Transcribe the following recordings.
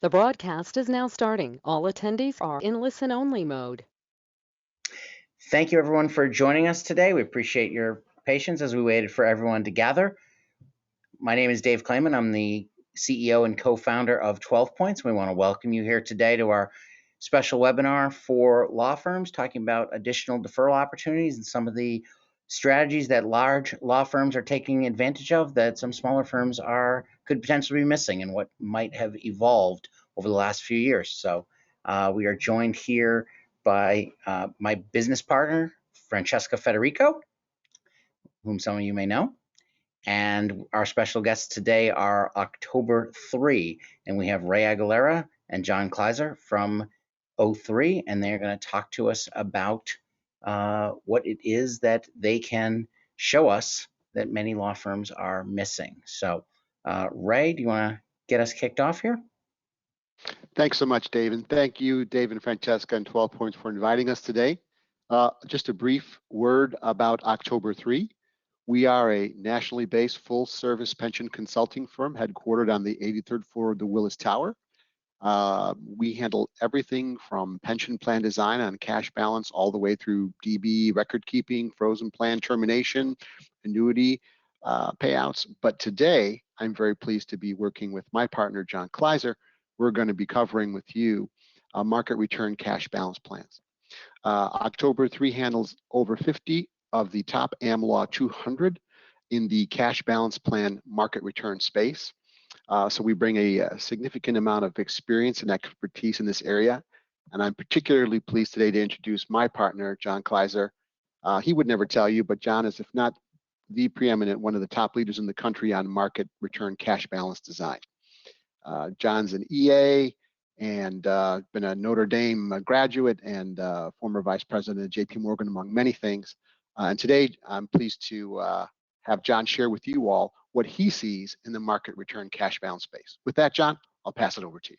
The broadcast is now starting. All attendees are in listen-only mode. Thank you, everyone, for joining us today. We appreciate your patience as we waited for everyone to gather. My name is Dave Clayman. I'm the CEO and co-founder of 12 Points. We want to welcome you here today to our special webinar for law firms, talking about additional deferral opportunities and some of the strategies that large law firms are taking advantage of that some smaller firms could potentially be missing, and what might have evolved over the last few years. So we are joined here by my business partner, Francesca Federico, whom some of you may know. And our special guests today are October 3, and we have Ray Aguilera and John Kleiser from O3, and they're going to talk to us about what it is that they can show us that many law firms are missing. So, Ray, do you want to get us kicked off here? Thanks so much, Dave, and thank you, Dave and Francesca and 12 Points for inviting us today. Just a brief word about October 3. We are a nationally based full-service pension consulting firm headquartered on the 83rd floor of the Willis Tower. We handle everything from pension plan design on cash balance all the way through DB, record keeping, frozen plan termination, annuity payouts. But today, I'm very pleased to be working with my partner, John Kleiser. We're going to be covering with you market return cash balance plans. October 3 handles over 50 of the top AmLaw 200 in the cash balance plan market return space. So we bring a significant amount of experience and expertise in this area. And I'm particularly pleased today to introduce my partner, John Kleiser. He would never tell you, but John is, if not the preeminent, one of the top leaders in the country on market return cash balance design. John's an EA and been a Notre Dame graduate and former vice president of JP Morgan, among many things. And today, I'm pleased to have John share with you all what he sees in the market return cash balance space. With that, John, I'll pass it over to you.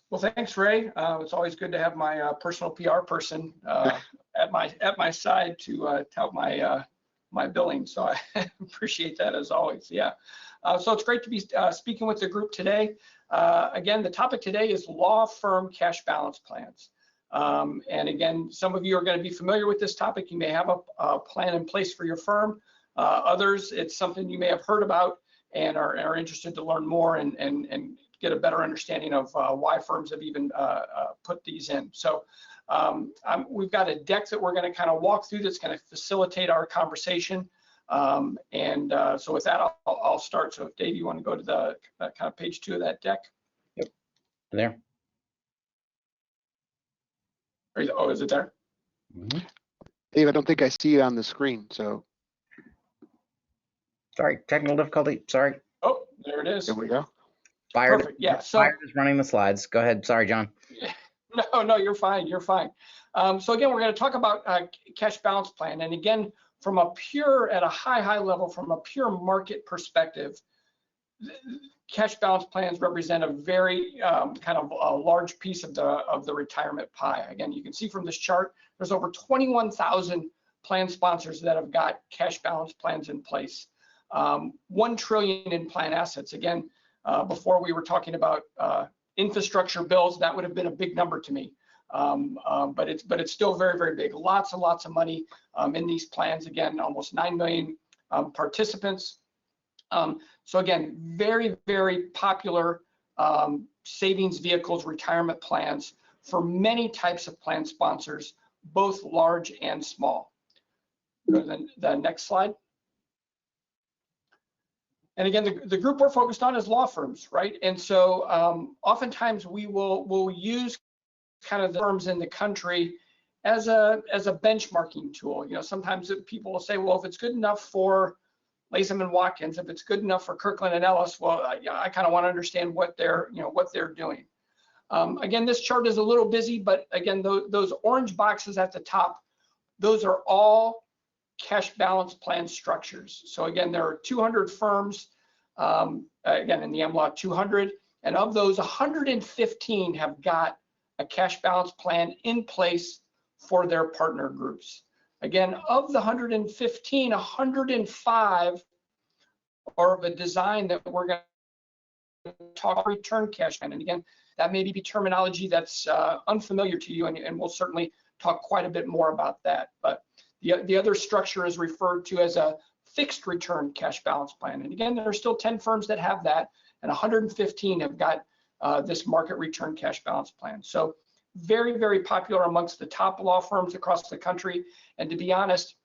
Well, thanks, Ray. It's always good to have my personal PR person at my side to tout my billing. So I appreciate that as always. Yeah. So it's great to be speaking with the group today. Again, the topic today is law firm cash balance plans. And again, some of you are going to be familiar with this topic. You may have a plan in place for your firm. Others, it's something you may have heard about and are interested to learn more and get a better understanding of why firms have even put these in. So we've got a deck that we're going to kind of walk through that's going to facilitate our conversation. So with that, I'll start. So if Dave, you want to go to the kind of page 2 of that deck. Yep. There. Oh, is it there? Mm-hmm. Dave, I don't think I see it on the screen, so. Sorry, technical difficulty. Sorry. Oh, there it is. There we go. Perfect. Yeah. So Fire is running the slides. Go ahead. Sorry, John. No, you're fine. You're fine. So again, we're going to talk about cash balance plan, and again, from at a high level, from a pure market perspective, cash balance plans represent a very kind of a large piece of the retirement pie. Again, you can see from this chart, there's over 21,000 plan sponsors that have got cash balance plans in place. 1 trillion in plan assets. Again, before we were talking about infrastructure bills, that would have been a big number to me. But it's still very, very big. Lots and lots of money in these plans. Again, almost 9 million participants. So again, very, very popular savings vehicles, retirement plans for many types of plan sponsors, both large and small. Go to the next slide. And again, the group we're focused on is law firms, right? And so oftentimes we'll use kind of the firms in the country as a benchmarking tool. You know, sometimes people will say, well, if it's good enough for Latham and Watkins, if it's good enough for Kirkland and Ellis, well, I kind of want to understand what they're doing. Again, this chart is a little busy, but again, those orange boxes at the top, those are all cash balance plan structures. So again, there are 200 firms, again, in the AmLaw 200, and of those, 115 have got a cash balance plan in place for their partner groups. Again, of the 115, 105 are of a design that we're going talk return cash plan. And again, that may be terminology that's unfamiliar to you, and we'll certainly talk quite a bit more about that. But the other structure is referred to as a fixed return cash balance plan. And again, there are still 10 firms that have that, and 115 have got this market return cash balance plan. So very, very popular amongst the top law firms across the country. And to be honest,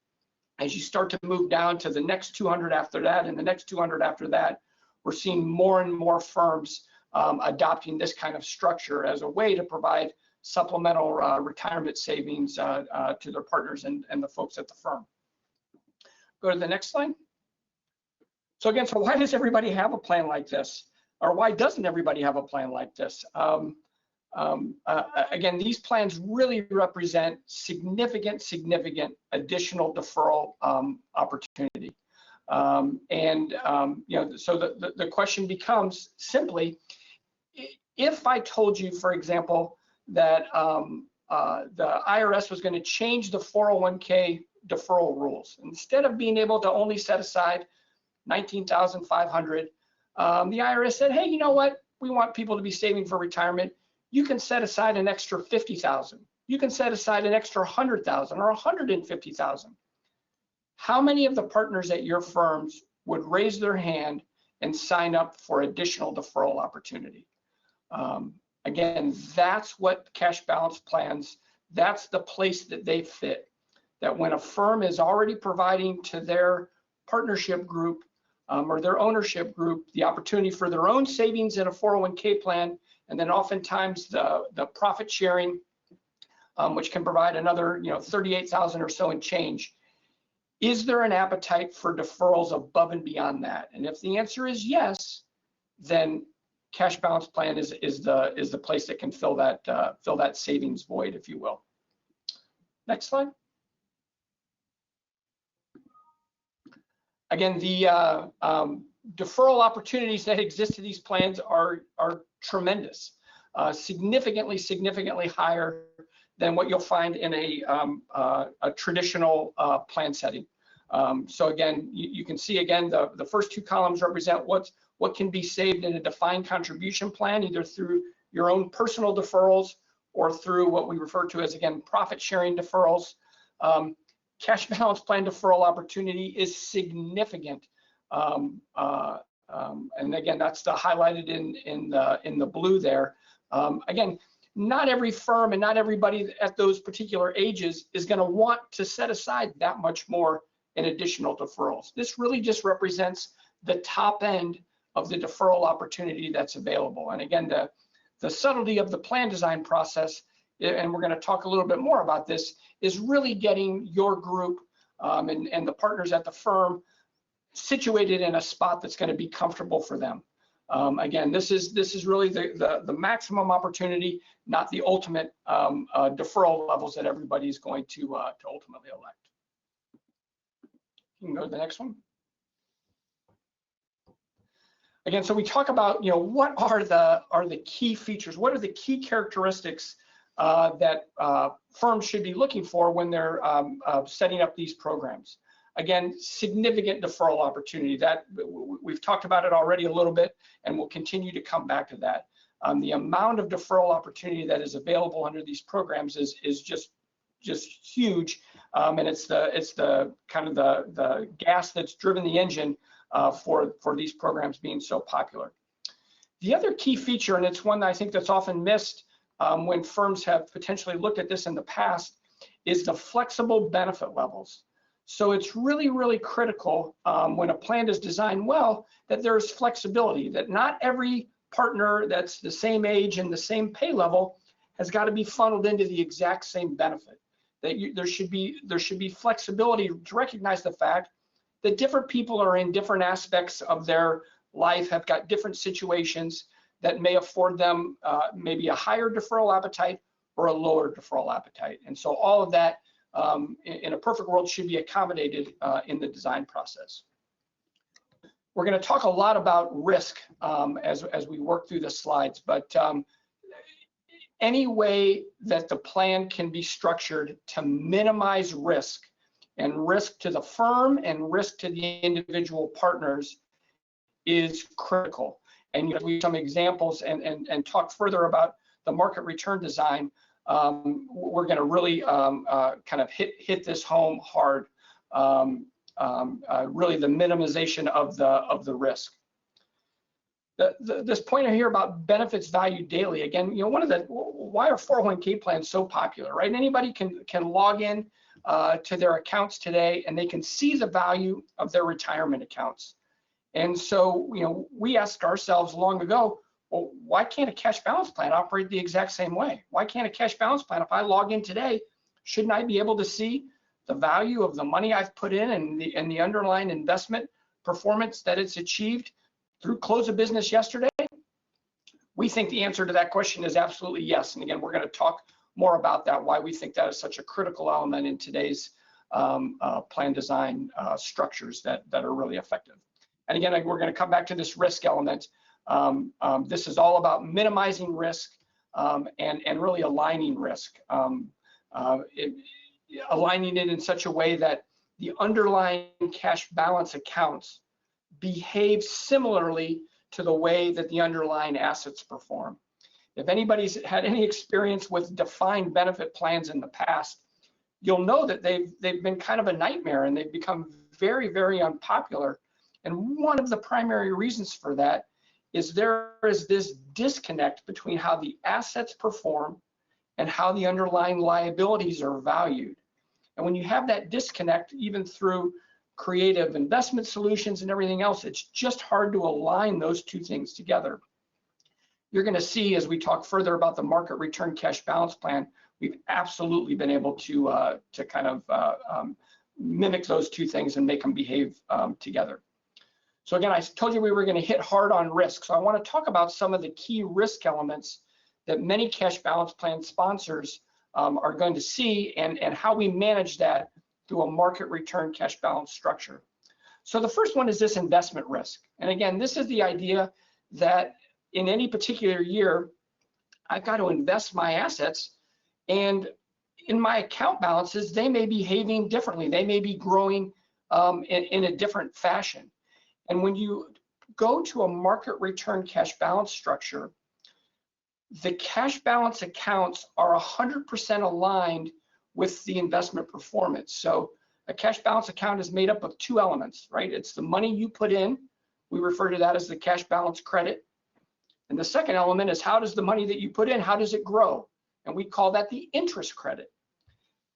as you start to move down to the next 200 after that and the next 200 after that, we're seeing more and more firms adopting this kind of structure as a way to provide supplemental retirement savings to their partners and the folks at the firm. Go to the next slide. So again, so why does everybody have a plan like this? Or why doesn't everybody have a plan like this? Again, these plans really represent significant additional deferral opportunity. So the question becomes simply, if I told you, for example, that the IRS was going to change the 401k deferral rules, instead of being able to only set aside $19,500, the IRS said, hey, you know what? We want people to be saving for retirement. You can set aside an extra $50,000. You can set aside an extra $100,000 or $150,000. How many of the partners at your firms would raise their hand and sign up for additional deferral opportunity? Again, that's what cash balance plans, that's the place that they fit. That when a firm is already providing to their partnership group or their ownership group the opportunity for their own savings in a 401k plan, and then oftentimes the profit sharing, which can provide another $38,000 or so in change. Is there an appetite for deferrals above and beyond that? And if the answer is yes, then cash balance plan is the place that can fill that savings void, if you will. Next slide. Again, the deferral opportunities that exist to these plans are tremendous, significantly higher than what you'll find in a traditional plan setting. So again, you can see again the first two columns represent what can be saved in a defined contribution plan, either through your own personal deferrals or through what we refer to as, again, profit sharing deferrals. Cash balance plan deferral opportunity is significant. And again, that's highlighted in the blue there. Again, not every firm and not everybody at those particular ages is going to want to set aside that much more in additional deferrals. This really just represents the top end of the deferral opportunity that's available. And again, the subtlety of the plan design process, and we're going to talk a little bit more about this, is really getting your group and the partners at the firm situated in a spot that's going to be comfortable for them. Again, this is really the maximum opportunity, not the ultimate deferral levels that everybody's going to ultimately elect. You can go to the next one. Again, so we talk about what are the key features, what are the key characteristics that firms should be looking for when they're setting up these programs. Again, significant deferral opportunity. That we've talked about it already a little bit, and we'll continue to come back to that. The amount of deferral opportunity that is available under these programs is just huge, and it's the kind of the gas that's driven the engine for these programs being so popular. The other key feature, and it's one that I think that's often missed when firms have potentially looked at this in the past, is the flexible benefit levels. So it's really critical when a plan is designed well that there's flexibility, that not every partner that's the same age and the same pay level has got to be funneled into the exact same benefit. That there should be flexibility to recognize the fact that different people are in different aspects of their life, have got different situations that may afford them maybe a higher deferral appetite or a lower deferral appetite. And so all of that in a perfect world should be accommodated in the design process. We're going to talk a lot about risk as we work through the slides, but any way that the plan can be structured to minimize risk, and risk to the firm and risk to the individual partners, is critical. And we have some examples and talk further about the market return design. We're going to really kind of hit this home hard. Really the minimization of the risk. This point here about benefits valued daily. Again, why are 401k plans so popular, right? Anybody can log in to their accounts today, and they can see the value of their retirement accounts. And so, we asked ourselves long ago, well, why can't a cash balance plan operate the exact same way? Why can't a cash balance plan, if I log in today, shouldn't I be able to see the value of the money I've put in and the underlying investment performance that it's achieved through close of business yesterday? We think the answer to that question is absolutely yes. And again, we're going to talk more about that, why we think that is such a critical element in today's plan design structures that are really effective. And again, we're going to come back to this risk element. This is all about minimizing risk and really aligning risk, aligning it in such a way that the underlying cash balance accounts behave similarly to the way that the underlying assets perform. If anybody's had any experience with defined benefit plans in the past, you'll know that they've been kind of a nightmare, and they've become very, very unpopular. And one of the primary reasons for that is there is this disconnect between how the assets perform and how the underlying liabilities are valued. And when you have that disconnect, even through creative investment solutions and everything else, it's just hard to align those two things together. You're going to see, as we talk further about the market return cash balance plan, we've absolutely been able to kind of mimic those two things and make them behave together. So again, I told you we were going to hit hard on risk. So I want to talk about some of the key risk elements that many cash balance plan sponsors are going to see, and how we manage that through a market return cash balance structure. So the first one is this investment risk. And again, this is the idea that in any particular year, I've got to invest my assets, and in my account balances, they may be behaving differently. They may be growing in a different fashion. And when you go to a market return cash balance structure, the cash balance accounts are 100% aligned with the investment performance. So a cash balance account is made up of two elements, right? It's the money you put in. We refer to that as the cash balance credit. And the second element is, how does the money that you put in, how does it grow? And we call that the interest credit.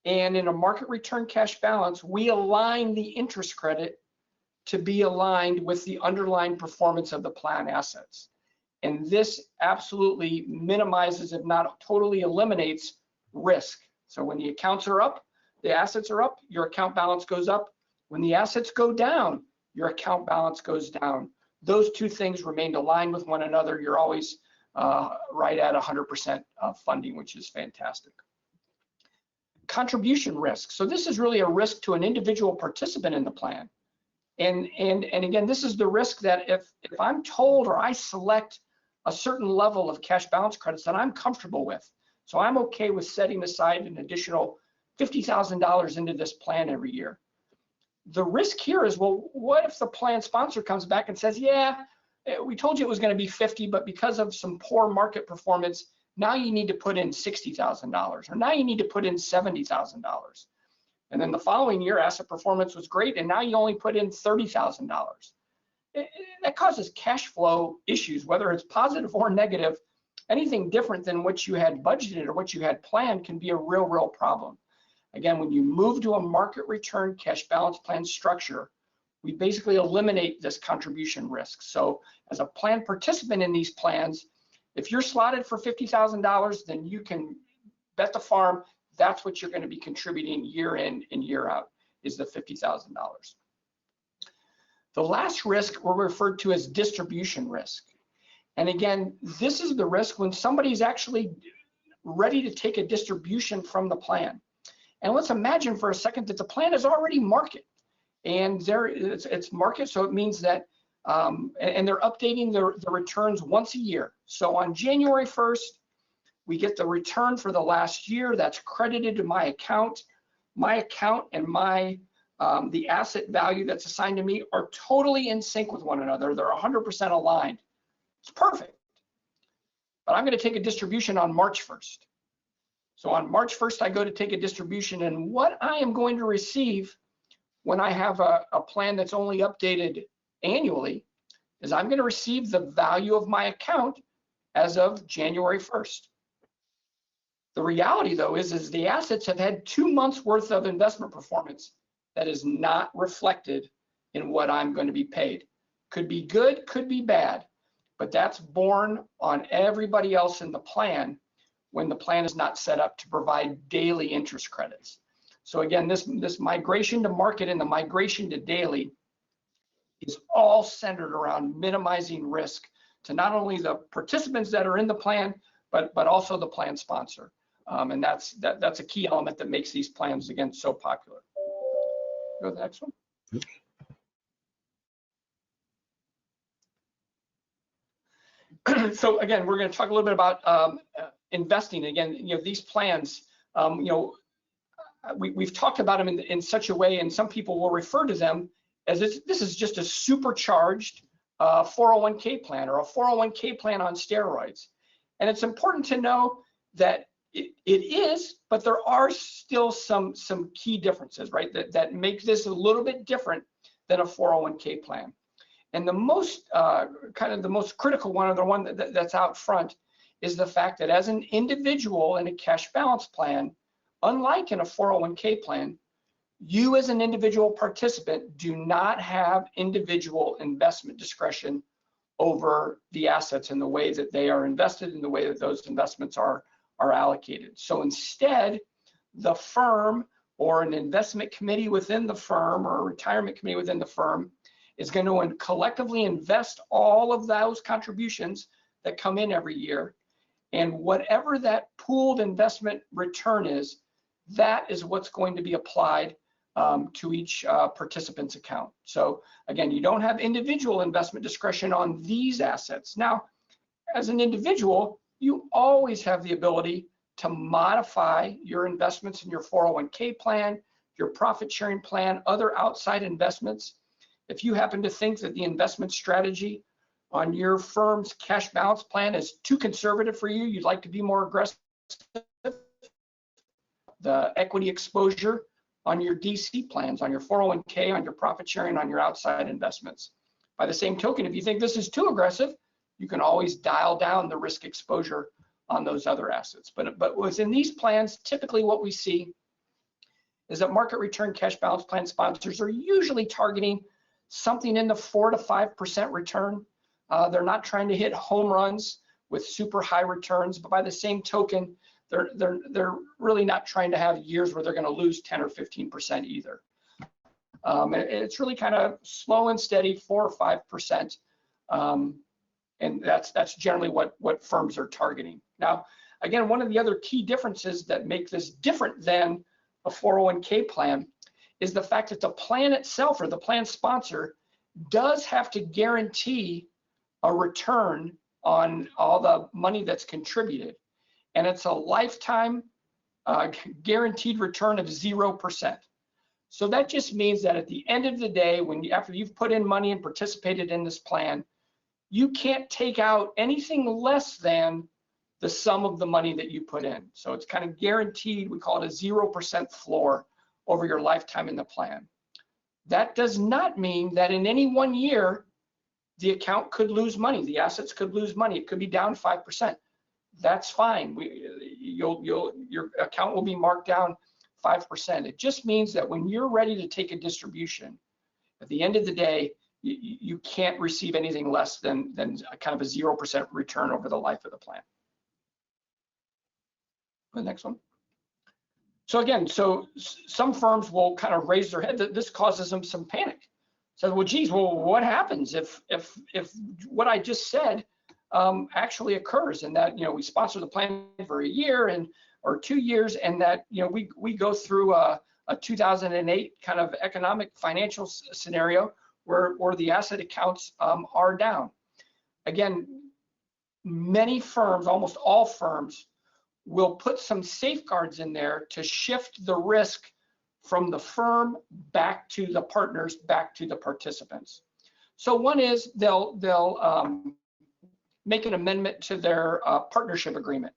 And in a market return cash balance, we align the interest credit to be aligned with the underlying performance of the plan assets. And this absolutely minimizes, if not totally eliminates, risk. So when the accounts are up, the assets are up, your account balance goes up. When the assets go down, your account balance goes down. Those two things remained aligned with one another. You're always right at 100% funding, which is fantastic. Contribution risk. So this is really a risk to an individual participant in the plan. And again, this is the risk that if I'm told or I select a certain level of cash balance credits that I'm comfortable with, so I'm okay with setting aside an additional $50,000 into this plan every year. The risk here is, well, what if the plan sponsor comes back and says, yeah, we told you it was going to be 50, but because of some poor market performance, now you need to put in $60,000, or now you need to put in $70,000. And then the following year, asset performance was great, and now you only put in $30,000. That causes cash flow issues, whether it's positive or negative. Anything different than what you had budgeted or what you had planned can be a real problem. Again, when you move to a market return cash balance plan structure, we basically eliminate this contribution risk. So as a plan participant in these plans, if you're slotted for $50,000, then you can bet the farm that's what you're going to be contributing year in and year out, is the $50,000. The last risk we're referred to as distribution risk. And again, this is the risk when somebody's actually ready to take a distribution from the plan. And let's imagine for a second that the plan is already market, and it's market, so it means that, and they're updating the returns once a year. So on January 1st, we get the return for the last year that's credited to my account. My account and the asset value that's assigned to me are totally in sync with one another. They're 100% aligned. It's perfect. But I'm going to take a distribution on March 1st. So on March 1st, I go to take a distribution, and what I am going to receive when I have a plan that's only updated annually is I'm going to receive the value of my account as of January 1st. The reality, though, is the assets have had 2 months worth of investment performance that is not reflected in what I'm going to be paid. Could be good, could be bad, but that's borne on everybody else in the plan when the plan is not set up to provide daily interest credits. So again, this migration to market and the migration to daily is all centered around minimizing risk to not only the participants that are in the plan, but also the plan sponsor. And that's a key element that makes these plans, again, so popular. Go to the next one. So again, we're going to talk a little bit about investing. Again, these plans, we've talked about them in such a way, and some people will refer to them as this is just a supercharged 401k plan or a 401k plan on steroids. And it's important to know that it is, but there are still some key differences, right? That make this a little bit different than a 401k plan. And the most kind of the most critical one, or the one that's out front, is the fact that as an individual in a cash balance plan, unlike in a 401k plan, you as an individual participant do not have individual investment discretion over the assets and the way that they are invested and the way that those investments are allocated. So instead, the firm or an investment committee within the firm or a retirement committee within the firm is going to collectively invest all of those contributions that come in every year. And whatever that pooled investment return is, that is what's going to be applied to each participant's account. So again, you don't have individual investment discretion on these assets. Now, as an individual, you always have the ability to modify your investments in your 401k plan, your profit sharing plan, other outside investments. If you happen to think that the investment strategy on your firm's cash balance plan is too conservative for you, you'd like to be more aggressive, the equity exposure on your DC plans, on your 401k, on your profit sharing, on your outside investments. By the same token, if you think this is too aggressive, you can always dial down the risk exposure on those other assets. But within these plans, typically what we see is that market return cash balance plan sponsors are usually targeting something in the 4 to 5% return. They're not trying to hit home runs with super high returns, but by the same token, they're really not trying to have years where they're going to lose 10 or 15% either. It's really kind of slow and steady, 4 or 5%, and that's generally what firms are targeting. Now, again, one of the other key differences that make this different than a 401k plan is the fact that the plan itself or the plan sponsor does have to guarantee a return on all the money that's contributed. And it's a lifetime guaranteed return of 0%. So that just means that at the end of the day, after you've put in money and participated in this plan, you can't take out anything less than the sum of the money that you put in. So it's kind of guaranteed. We call it a 0% floor over your lifetime in the plan. That does not mean that in any one year, the account could lose money. The assets could lose money. It could be down 5%. That's fine. Your account will be marked down 5%. It just means that when you're ready to take a distribution, at the end of the day, you can't receive anything less than kind of a 0% return over the life of the plan. The next one. So again, some firms will kind of raise their head. This causes them some panic. So, well, geez, what happens if what I just said actually occurs, and that we sponsor the plan for a year or 2 years, and that we go through a 2008 kind of economic financial scenario where the asset accounts are down. Again, many firms, almost all firms, will put some safeguards in there to shift the risk from the firm back to the partners, back to the participants. So one is they'll make an amendment to their partnership agreement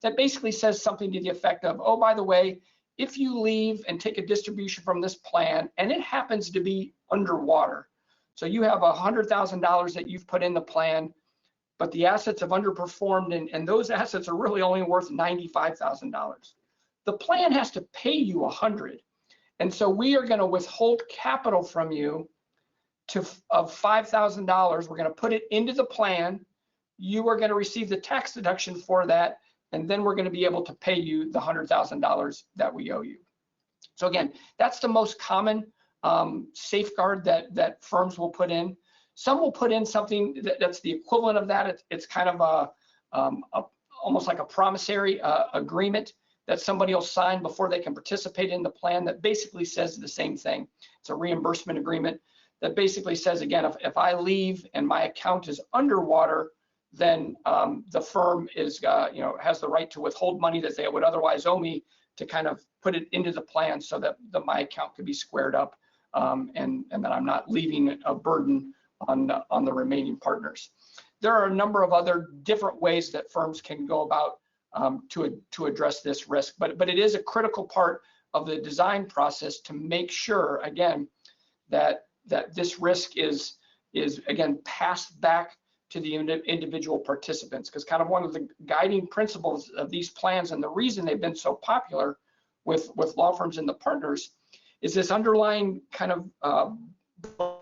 that basically says something to the effect of, oh, by the way, if you leave and take a distribution from this plan and it happens to be underwater, so you have $100,000 that you've put in the plan, but the assets have underperformed and those assets are really only worth $95,000. The plan has to pay you $100,000. And so we are going to withhold capital from you of $5,000. We're going to put it into the plan. You are going to receive the tax deduction for that. And then we're going to be able to pay you the $100,000 that we owe you. So again, that's the most common safeguard that firms will put in. Some will put in something that's the equivalent of that. It's kind of almost like a promissory agreement that somebody will sign before they can participate in the plan that basically says the same thing. It's a reimbursement agreement that basically says, again, if I leave and my account is underwater, then the firm is, has the right to withhold money that they would otherwise owe me to kind of put it into the plan so that my account could be squared up and that I'm not leaving a burden on the remaining partners. There are a number of other different ways that firms can go about to address this risk, but it is a critical part of the design process to make sure, again, that this risk is again passed back to the individual participants, because kind of one of the guiding principles of these plans and the reason they've been so popular with law firms and the partners is this underlying kind of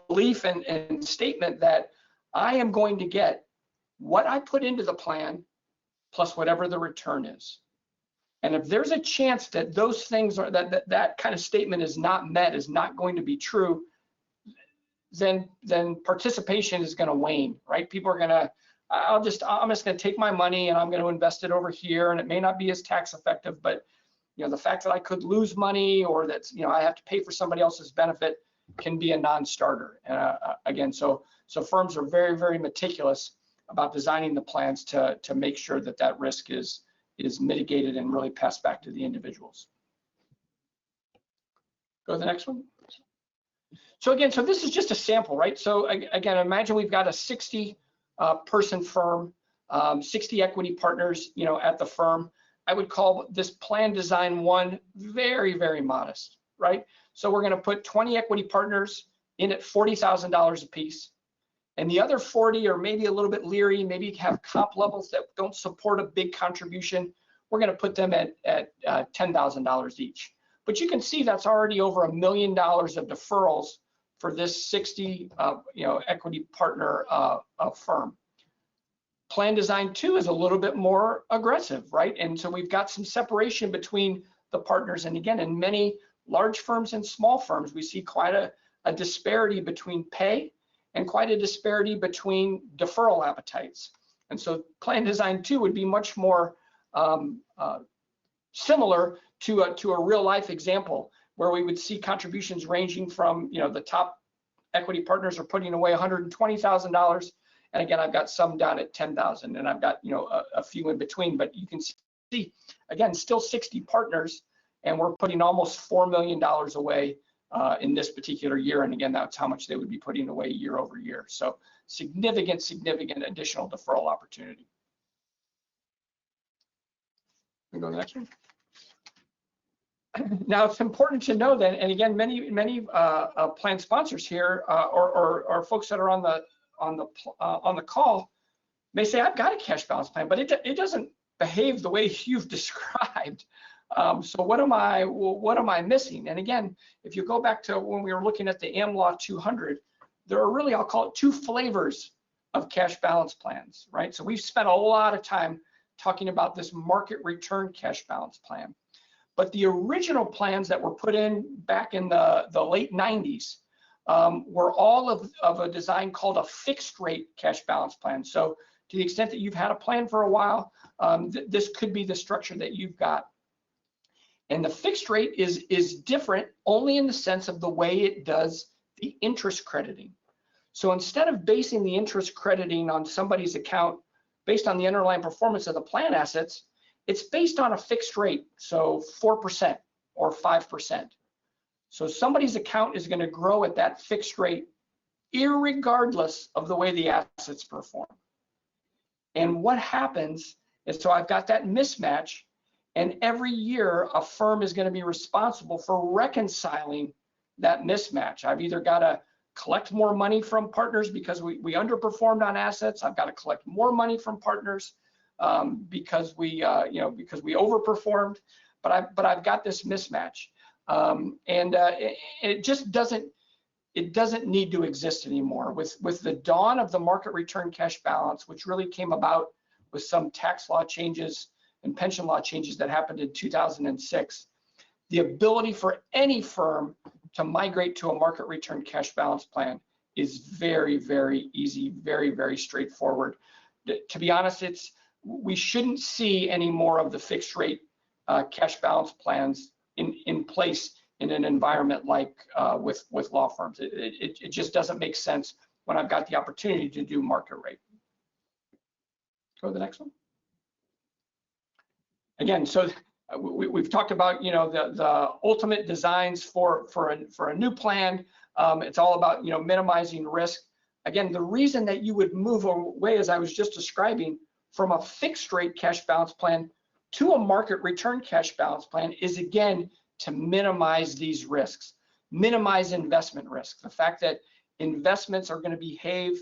belief and statement that I am going to get what I put into the plan plus whatever the return is. And if there's a chance that those things are that kind of statement is not met, is not going to be true, then participation is going to wane, right? People are going to, I'm just going to take my money and I'm going to invest it over here, and it may not be as tax effective, but the fact that I could lose money or that I have to pay for somebody else's benefit can be a non-starter. Again, so firms are very, very meticulous about designing the plans to make sure that risk is mitigated and really passed back to the individuals. Go to the next one. So again, so this is just a sample, right? So again, imagine we've got a 60 person firm, 60 equity partners, at the firm. I would call this plan design one very, very modest, right? So we're going to put 20 equity partners in at $40,000 a piece. And the other 40 are maybe a little bit leery, maybe have comp levels that don't support a big contribution. We're going to put them at $10,000 each. But you can see that's already over $1 million of deferrals for this 60 equity partner firm. Plan design 2 is a little bit more aggressive, right? And so we've got some separation between the partners. And again, in many large firms and small firms, we see quite a disparity between pay and quite a disparity between deferral appetites. And so plan design 2 would be much more similar to a real life example where we would see contributions ranging from, the top equity partners are putting away $120,000. And again, I've got some down at 10,000 and I've got, a few in between, but you can see, again, still 60 partners and we're putting almost $4 million away in this particular year. And again, that's how much they would be putting away year over year. So significant additional deferral opportunity. We go to the next one. Now, it's important to know that, and again, many plan sponsors here or folks that are on the call may say, I've got a cash balance plan, but it doesn't behave the way you've described. So what am I missing? And again, if you go back to when we were looking at the AmLaw 200, there are really, I'll call it 2 flavors of cash balance plans, right? So we've spent a lot of time talking about this market return cash balance plan. But the original plans that were put in back in the late 90s were all of a design called a fixed rate cash balance plan. So to the extent that you've had a plan for a while, this could be the structure that you've got. And the fixed rate is different only in the sense of the way it does the interest crediting. So instead of basing the interest crediting on somebody's account based on the underlying performance of the plan assets, it's based on a fixed rate, so 4% or 5%. So somebody's account is going to grow at that fixed rate irregardless of the way the assets perform. And what happens is, so I've got that mismatch, and every year a firm is going to be responsible for reconciling that mismatch. I've either got to collect more money from partners because we underperformed on assets. I've got to collect more money from partners because we overperformed. But I've got this mismatch, it just doesn't need to exist anymore. With the dawn of the market return cash balance, which really came about with some tax law changes and pension law changes that happened in 2006, the ability for any firm to migrate to a market return cash balance plan is very, very easy, very, very straightforward. To be honest, we shouldn't see any more of the fixed rate cash balance plans in place in an environment like with law firms. It just doesn't make sense when I've got the opportunity to do market rate. Go to the next one. Again, so we've talked about the ultimate designs for a new plan. It's all about minimizing risk. Again, the reason that you would move away, as I was just describing, from a fixed rate cash balance plan to a market return cash balance plan is, again, to minimize these risks, minimize investment risk. The fact that investments are going to behave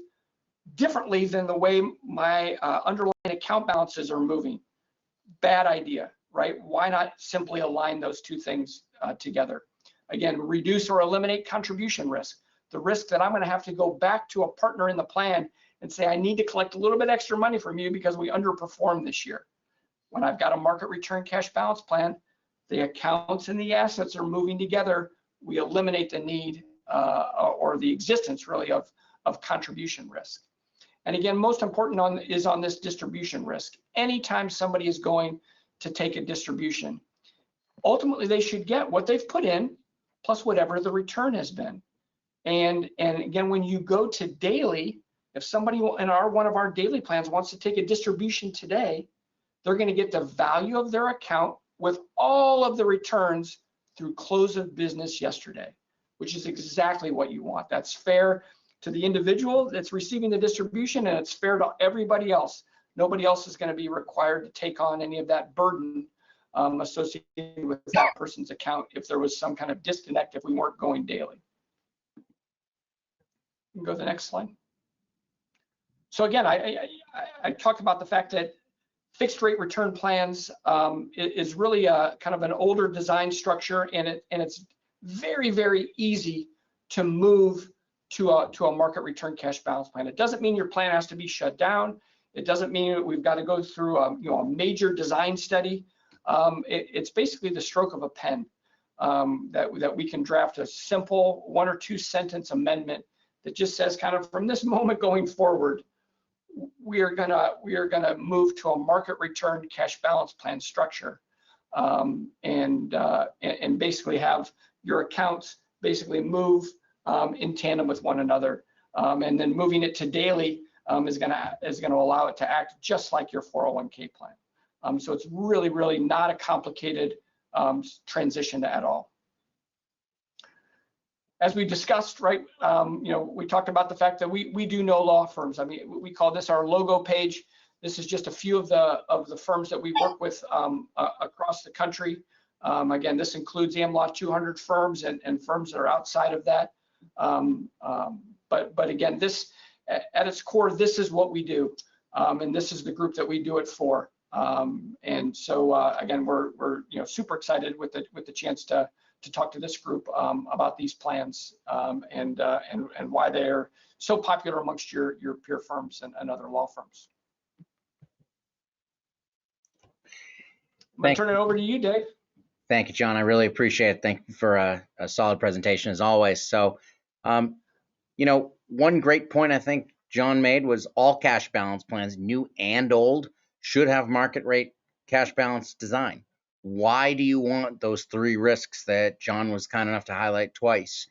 differently than the way my underlying account balances are moving. Bad idea, right? Why not simply align those two things together? Again, reduce or eliminate contribution risk. The risk that I'm going to have to go back to a partner in the plan and say, I need to collect a little bit extra money from you because we underperformed this year. When I've got a market return cash balance plan, the accounts and the assets are moving together. We eliminate the need or the existence really of contribution risk. And again, most important is on this distribution risk. Anytime somebody is going to take a distribution, ultimately they should get what they've put in plus whatever the return has been. And again, when you go to daily, if somebody in one of our daily plans wants to take a distribution today, they're going to get the value of their account with all of the returns through close of business yesterday, which is exactly what you want. That's fair to the individual that's receiving the distribution, and it's fair to everybody else. Nobody else is going to be required to take on any of that burden associated with that person's account if there was some kind of disconnect if we weren't going daily. You can go to the next slide. So again, I talked about the fact that fixed rate return plans is really a kind of an older design structure, and it's very, very easy to move to a market return cash balance plan. It doesn't mean your plan has to be shut down. It doesn't mean we've got to go through a major design study. It's basically the stroke of a pen that we can draft a simple 1 or 2 sentence amendment that just says, kind of, from this moment going forward, we are gonna move to a market return cash balance plan structure, and basically have your accounts basically move in tandem with one another, and then moving it to daily is gonna allow it to act just like your 401k plan. So it's really not a complicated transition at all. As we discussed, right, we talked about the fact that we do know law firms. I mean, we call this our logo page. This is just a few of the firms that we work with across the country. Again, this includes AmLaw 200 firms and firms that are outside of that. But again, this at its core, this is what we do, and this is the group that we do it for. And so again, we're super excited with the chance to talk to this group about these plans and why they're so popular amongst your peer firms and other law firms. I'm going to turn it over to you, Dave. Thank you, John. I really appreciate it. Thank you for a solid presentation as always. So, one great point I think John made was all cash balance plans, new and old, should have market rate cash balance design. Why do you want those 3 risks that John was kind enough to highlight twice?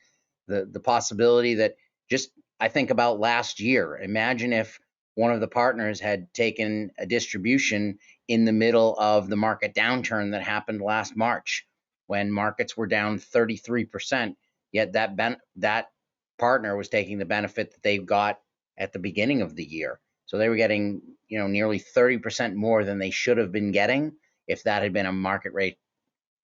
The possibility that, just I think about last year, imagine if one of the partners had taken a distribution in the middle of the market downturn that happened last March, when markets were down 33%, yet that partner was taking the benefit that they got at the beginning of the year. So they were getting, nearly 30% more than they should have been getting if that had been a market rate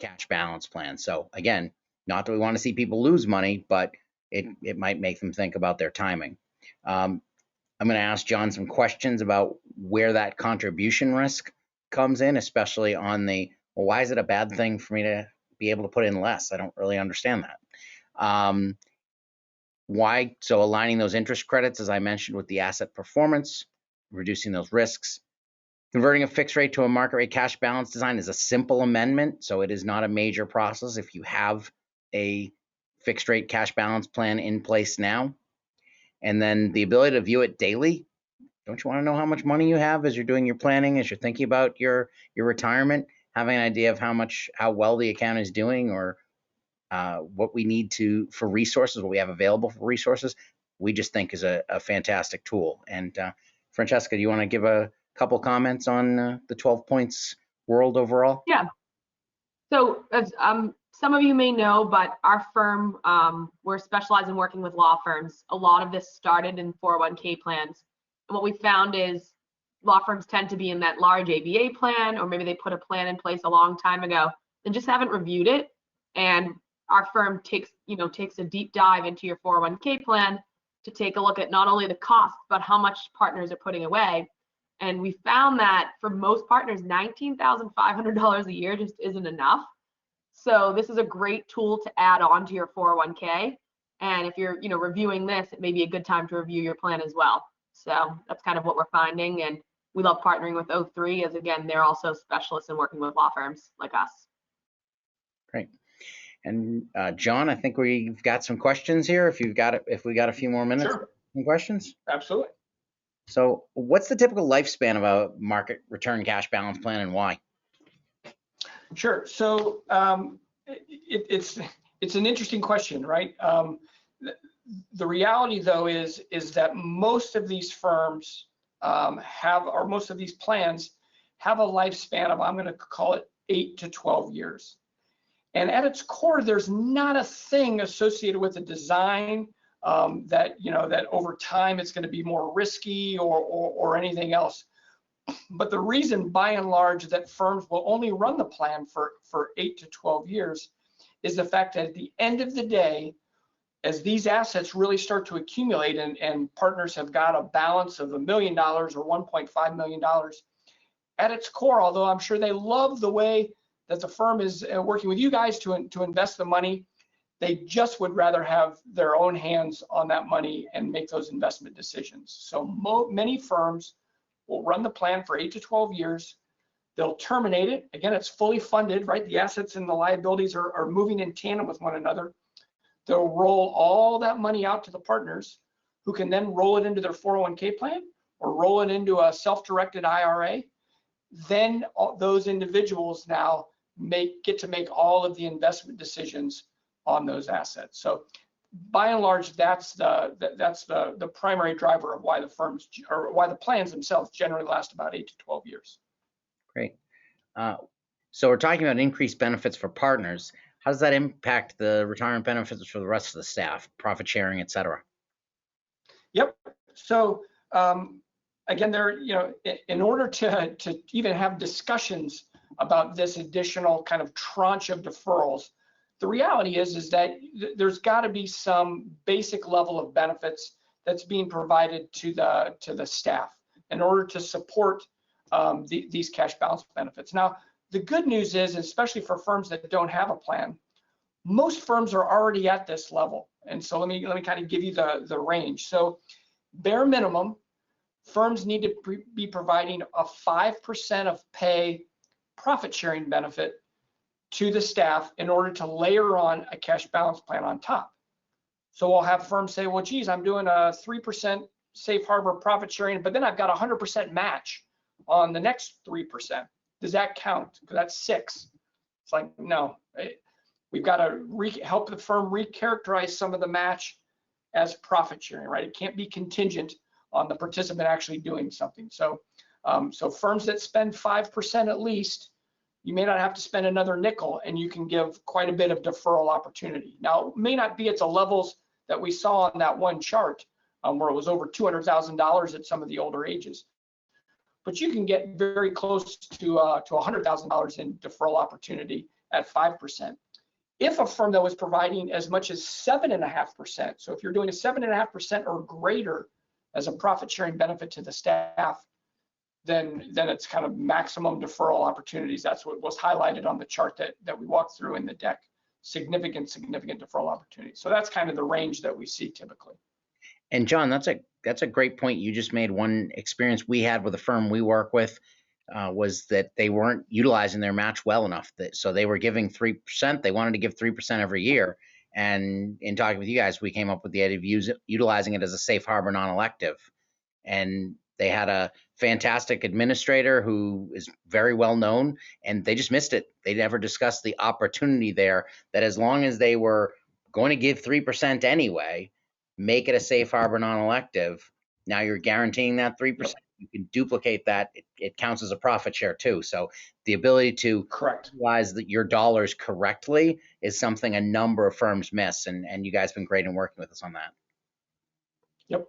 cash balance plan. So again, not that we want to see people lose money, but it might make them think about their timing. I'm going to ask John some questions about where that contribution risk comes in, especially on well, why is it a bad thing for me to be able to put in less? I don't really understand that. Why? So aligning those interest credits, as I mentioned, with the asset performance, reducing those risks. Converting a fixed rate to a market rate cash balance design is a simple amendment, so it is not a major process if you have a fixed rate cash balance plan in place now. And then the ability to view it daily. Don't you want to know how much money you have as you're doing your planning, as you're thinking about your retirement? Having an idea of how well the account is doing, or what we need for resources, what we have available for resources, we just think is a fantastic tool. And Francesca, do you want to give a couple comments on the 12 points world overall? Yeah. So as some of you may know, but our firm, we're specialized in working with law firms. A lot of this started in 401k plans. And what we found is law firms tend to be in that large ABA plan, or maybe they put a plan in place a long time ago and just haven't reviewed it. And our firm takes a deep dive into your 401k plan to take a look at not only the cost, but how much partners are putting away. And we found that for most partners, $19,500 a year just isn't enough. So this is a great tool to add on to your 401k. And if you're reviewing this, it may be a good time to review your plan as well. So that's kind of what we're finding. And we love partnering with O3, as again, they're also specialists in working with law firms like us. Great. And John, I think we've got some questions here. If we got a few more minutes, Sure. Some questions? Absolutely. So what's the typical lifespan of a market return cash balance plan, and why? Sure. So it's an interesting question, right? The reality, though, is that most of these firms most of these plans have a lifespan of, I'm going to call it 8 to 12 years. And at its core, there's not a thing associated with the design that over time it's going to be more risky or anything else. But the reason, by and large, that firms will only run the plan for 8 to 12 years is the fact that at the end of the day, as these assets really start to accumulate and partners have got a balance of $1 million or $1.5 million, at its core, although I'm sure they love the way that the firm is working with you guys to invest the money, they just would rather have their own hands on that money and make those investment decisions. So many firms will run the plan for 8 to 12 years. They'll terminate it. Again, it's fully funded, right? The assets and the liabilities are moving in tandem with one another. They'll roll all that money out to the partners, who can then roll it into their 401k plan or roll it into a self-directed IRA. Then those individuals now get to make all of the investment decisions on those assets. So by and large, that's the primary driver of why the firms, or why the plans themselves generally last about 8 to 12 years. Great. So we're talking about increased benefits for partners. How does that impact the retirement benefits for the rest of the staff, profit sharing, et cetera? Yep. So again, in order to even have discussions about this additional kind of tranche of deferrals, the reality is that there's got to be some basic level of benefits that's being provided to the staff in order to support these cash balance benefits. Now, the good news is, especially for firms that don't have a plan, most firms are already at this level. And so let me kind of give you the range. So bare minimum, firms need to be providing a 5% of pay profit sharing benefit to the staff in order to layer on a cash balance plan on top. So we'll have firms say, well, geez, I'm doing a 3% safe harbor profit sharing, but then I've got 100% match on the next 3%. Does that count? Because that's 6. It's like, no, we've got to help the firm recharacterize some of the match as profit sharing, right? It can't be contingent on the participant actually doing something. So, so firms that spend 5% at least, you may not have to spend another nickel, and you can give quite a bit of deferral opportunity. Now, it may not be at the levels that we saw on that one chart, where it was over $200,000 at some of the older ages. But you can get very close to $100,000 in deferral opportunity at 5%. If a firm that was providing as much as 7.5%, so if you're doing a 7.5% or greater as a profit sharing benefit to the staff, then it's kind of maximum deferral opportunities. That's what was highlighted on the chart that we walked through in the deck. Significant deferral opportunities. So that's kind of the range that we see typically. And John, that's a great point you just made. One experience we had with a firm we work with was that they weren't utilizing their match well enough. So they were giving 3%. They wanted to give 3% every year. And in talking with you guys, we came up with the idea of utilizing it as a safe harbor non-elective. And they had a fantastic administrator who is very well known, and they just missed it. They never discussed the opportunity there, that as long as they were going to give 3% anyway, make it a safe harbor non-elective. Now you're guaranteeing that 3%. You can duplicate that. It counts as a profit share too. So the ability to utilize your dollars correctly is something a number of firms miss, and you guys have been great in working with us on that. Yep,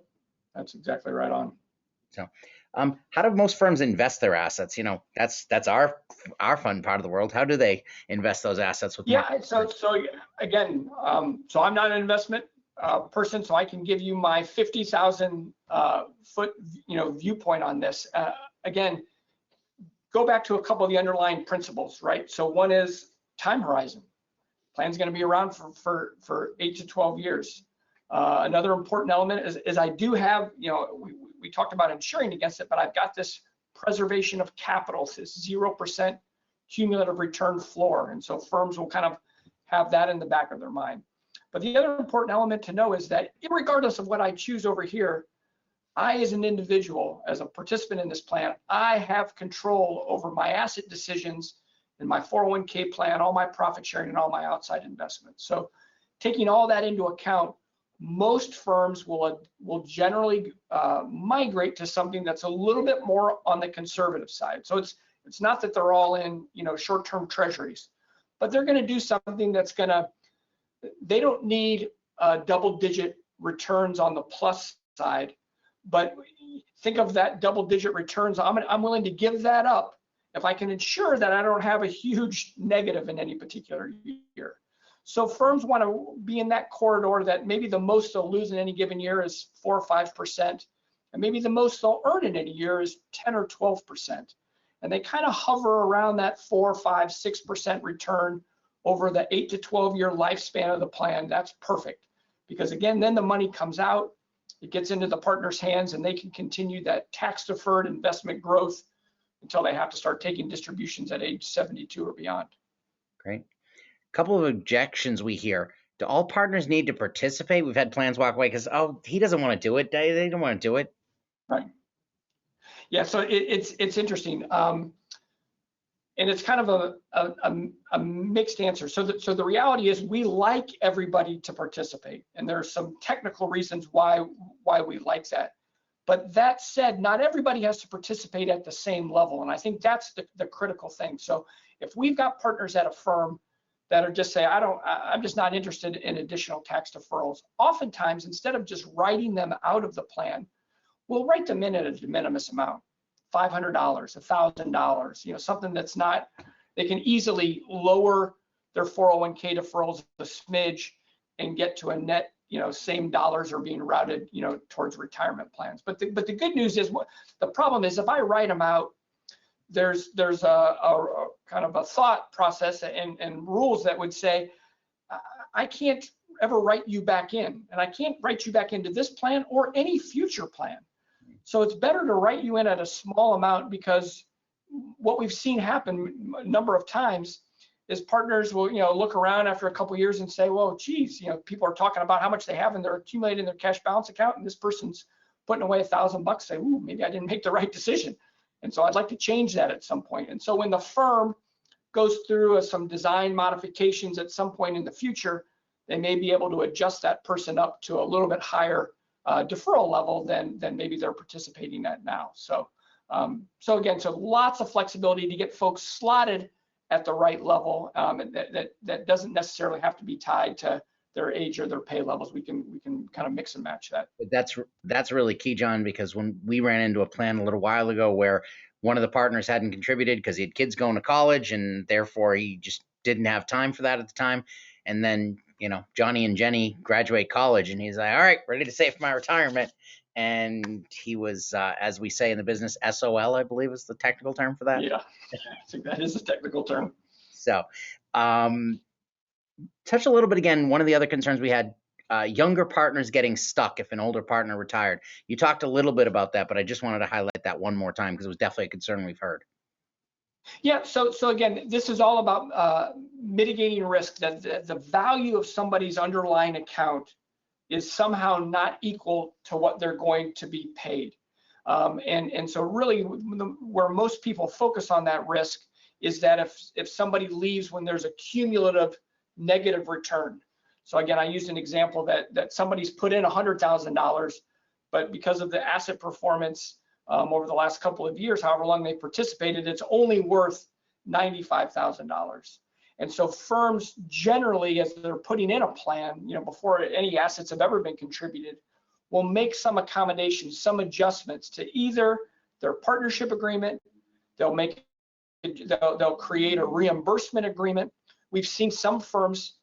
that's exactly right on. So, how do most firms invest their assets? That's our fun part of the world. How do they invest those assets with? Yeah. So again, so I'm not an investment person, so I can give you my 50,000 foot viewpoint on this. Again, go back to a couple of the underlying principles, right? So one is time horizon. Plan's going to be around for 8 to 12 years. Another important element is I do have, we talked about insuring against it, but I've got this preservation of capital, this 0% cumulative return floor. And so firms will kind of have that in the back of their mind. But the other important element to know is that regardless of what I choose over here, I, as an individual, as a participant in this plan, I have control over my asset decisions and my 401k plan, all my profit sharing, and all my outside investments. So taking all that into account, most firms will generally migrate to something that's a little bit more on the conservative side. So it's not that they're all in short-term treasuries, but they're going to do something that's going to, they don't need double-digit returns on the plus side, but think of that double-digit returns. I'm willing to give that up if I can ensure that I don't have a huge negative in any particular year. So firms want to be in that corridor that maybe the most they'll lose in any given year is 4 or 5%, and maybe the most they'll earn in any year is 10 or 12%. And they kind of hover around that 4, 5, 6% return over the 8 to 12 year lifespan of the plan. That's perfect, because again, then the money comes out, it gets into the partner's hands, and they can continue that tax deferred investment growth until they have to start taking distributions at age 72 or beyond. Great. Couple of objections we hear. Do all partners need to participate? We've had plans walk away because, oh, he doesn't want to do it. They don't want to do it. Right. Yeah. So it's interesting, and it's kind of a mixed answer. So the reality is we like everybody to participate, and there are some technical reasons why we like that. But that said, not everybody has to participate at the same level, and I think that's the critical thing. So if we've got partners at a firm that are just say, I'm just not interested in additional tax deferrals. Oftentimes, instead of just writing them out of the plan, we'll write them in at a de minimis amount, $500, $1,000, something that's not, they can easily lower their 401k deferrals a smidge and get to a net, same dollars are being routed, towards retirement plans. But the good news is, the problem is if I write them out, there's a kind of a thought process and rules that would say, I can't ever write you back in, and I can't write you back into this plan or any future plan. So it's better to write you in at a small amount, because what we've seen happen a number of times is partners will, look around after a couple of years and say, well, geez, people are talking about how much they have and they're accumulating in their cash balance account, and this person's putting away $1,000. Say, ooh, maybe I didn't make the right decision. And so I'd like to change that at some point. And so when the firm goes through some design modifications at some point in the future, they may be able to adjust that person up to a little bit higher deferral level than maybe they're participating at now. So again, lots of flexibility to get folks slotted at the right level, and that doesn't necessarily have to be tied to their age or their pay levels. We can kind of mix and match that. But that's really key, John, because when we ran into a plan a little while ago where one of the partners hadn't contributed because he had kids going to college and therefore he just didn't have time for that at the time. And then, Johnny and Jenny graduate college and he's like, all right, ready to save for my retirement. And he was, as we say in the business, SOL, I believe is the technical term for that. Yeah, I think that is a technical term. So, touch a little bit again. One of the other concerns we had, younger partners getting stuck if an older partner retired. You talked a little bit about that, but I just wanted to highlight that one more time because it was definitely a concern we've heard. Yeah, so again, this is all about mitigating risk, that the value of somebody's underlying account is somehow not equal to what they're going to be paid. And so really where most people focus on that risk is that if somebody leaves when there's a cumulative negative return. So again, I used an example that somebody's put in $100,000, but because of the asset performance over the last couple of years, however long they participated, it's only worth $95,000. And so firms generally, as they're putting in a plan, before any assets have ever been contributed, will make some accommodations, some adjustments to either their partnership agreement, they'll create a reimbursement agreement. We've seen some firms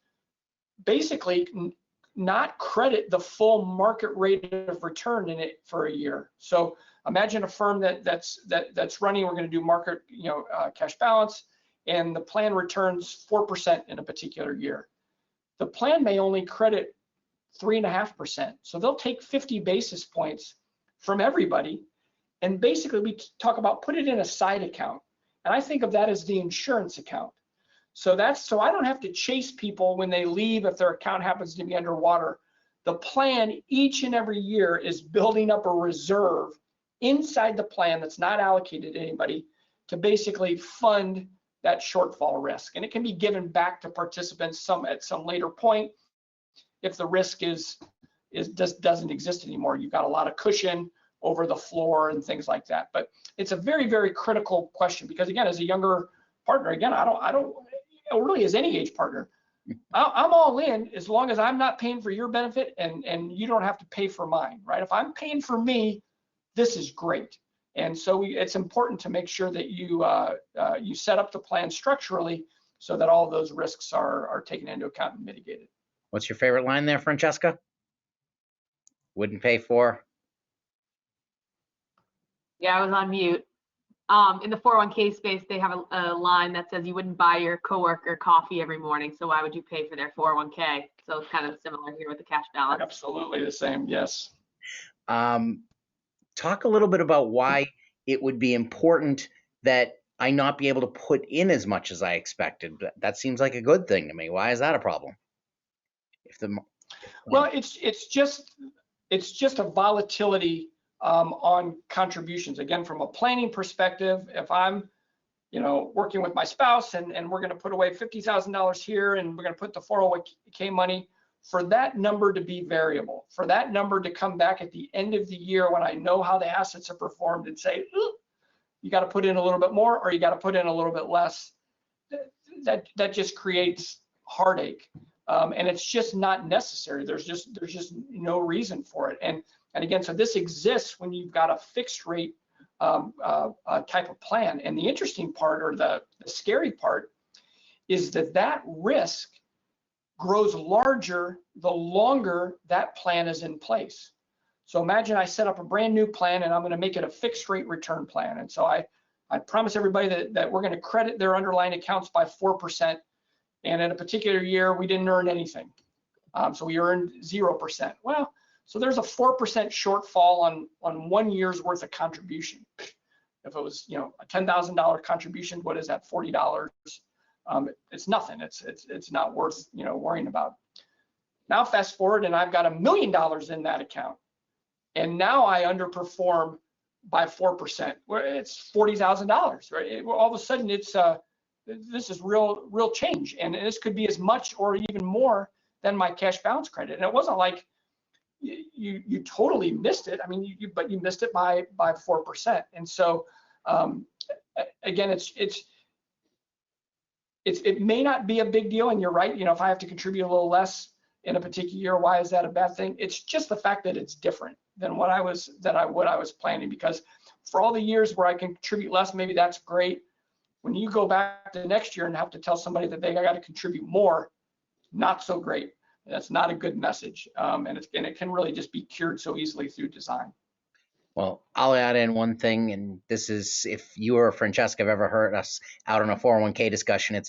basically not credit the full market rate of return in it for a year. So imagine a firm that's running, we're going to do market, cash balance, and the plan returns 4% in a particular year. The plan may only credit 3.5%. So they'll take 50 basis points from everybody. And basically we talk about put it in a side account. And I think of that as the insurance account. So I don't have to chase people when they leave if their account happens to be underwater. The plan each and every year is building up a reserve inside the plan that's not allocated to anybody to basically fund that shortfall risk. And it can be given back to participants at some later point if the risk doesn't exist anymore. You've got a lot of cushion over the floor and things like that. But it's a very, very critical question because again, as a younger partner, again, I don't really as any age partner, I'm all in as long as I'm not paying for your benefit and you don't have to pay for mine, right? If I'm paying for me, this is great. And so it's important to make sure that you set up the plan structurally so that all of those risks are taken into account and mitigated. What's your favorite line there, Francesca? Wouldn't pay for? Yeah, I was on mute. In the 401k space, they have a line that says you wouldn't buy your coworker coffee every morning, so why would you pay for their 401k? So it's kind of similar here with the cash balance. Absolutely the same, yes. Talk a little bit about why it would be important that I not be able to put in as much as I expected. That seems like a good thing to me. Why is that a problem? Well, it's just a volatility on contributions. Again, from a planning perspective, if I'm working with my spouse and we're going to put away $50,000 here and we're going to put the 401k money, for that number to be variable, for that number to come back at the end of the year when I know how the assets have performed and say, you got to put in a little bit more or you got to put in a little bit less, that just creates heartache. And it's just not necessary. There's just no reason for it. And again, so this exists when you've got a fixed rate type of plan. And the interesting part, or the scary part, is that risk grows larger the longer that plan is in place. So imagine I set up a brand new plan and I'm going to make it a fixed rate return plan. And so I promise everybody that we're going to credit their underlying accounts by 4%. And in a particular year, we didn't earn anything. So we earned 0%. Well, so there's a 4% shortfall on 1 year's worth of contribution. If it was, a $10,000 contribution, what is that, $40? It's nothing. It's not worth, worrying about. Now fast forward and I've got $1 million in that account. And now I underperform by 4%, where it's $40,000, right? All of a sudden this is real change. And this could be as much or even more than my cash balance credit. And it wasn't like you totally missed it. I mean, but you missed it by 4%. And so again, it may not be a big deal. And you're right. If I have to contribute a little less, in a particular year. Why is that a bad thing? It's just the fact that it's different than what I was planning, because for all the years where I can contribute less, maybe that's great. When you go back to next year and have to tell somebody that they got to contribute more, not so great. That's not a good message, and it can really just be cured so easily through design. Well, I'll add in one thing, and this is, if you or Francesca have ever heard us out on a 401k discussion,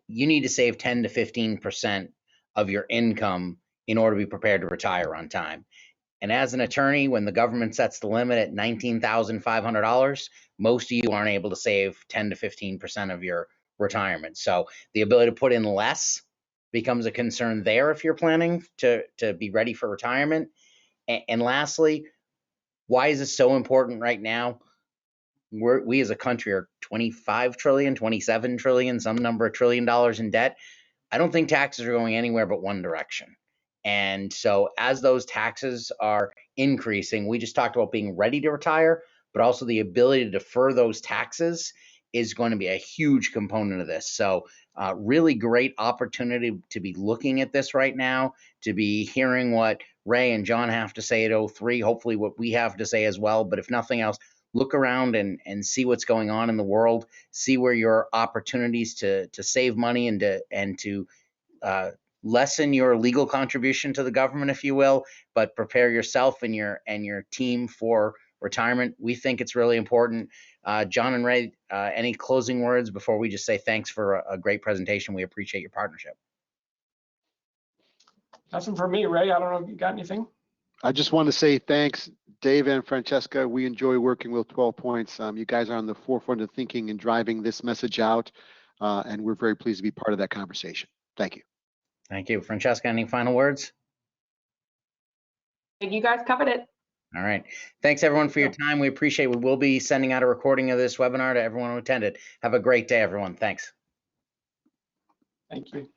you need to save 10 to 15% of your income in order to be prepared to retire on time. And as an attorney, when the government sets the limit at $19,500, most of you aren't able to save 10 to 15% of your retirement. So the ability to put in less becomes a concern there if you're planning to be ready for retirement. And lastly, why is this so important right now? We as a country are 25 trillion, 27 trillion, some number of $1 trillion in debt. I don't think taxes are going anywhere but one direction. And so as those taxes are increasing, we just talked about being ready to retire, but also the ability to defer those taxes is going to be a huge component of this. So really great opportunity to be looking at this right now, to be hearing what Ray and John have to say at 03, hopefully what we have to say as well. But if nothing else, look around and see what's going on in the world, see where your opportunities to save money and to lessen your legal contribution to the government, if you will, but prepare yourself and your team for retirement. We think it's really important. John and Ray, any closing words before we just say thanks for a great presentation? We appreciate your partnership. Nothing for me, Ray. I don't know if you got anything. I just want to say thanks, Dave and Francesca. We enjoy working with 12 Points. You guys are on the forefront of thinking and driving this message out, and we're very pleased to be part of that conversation. Thank you. Thank you. Francesca, any final words? I think you guys covered it. All right. Thanks, everyone, for your time. We appreciate it. We will be sending out a recording of this webinar to everyone who attended. Have a great day, everyone. Thanks. Thank you.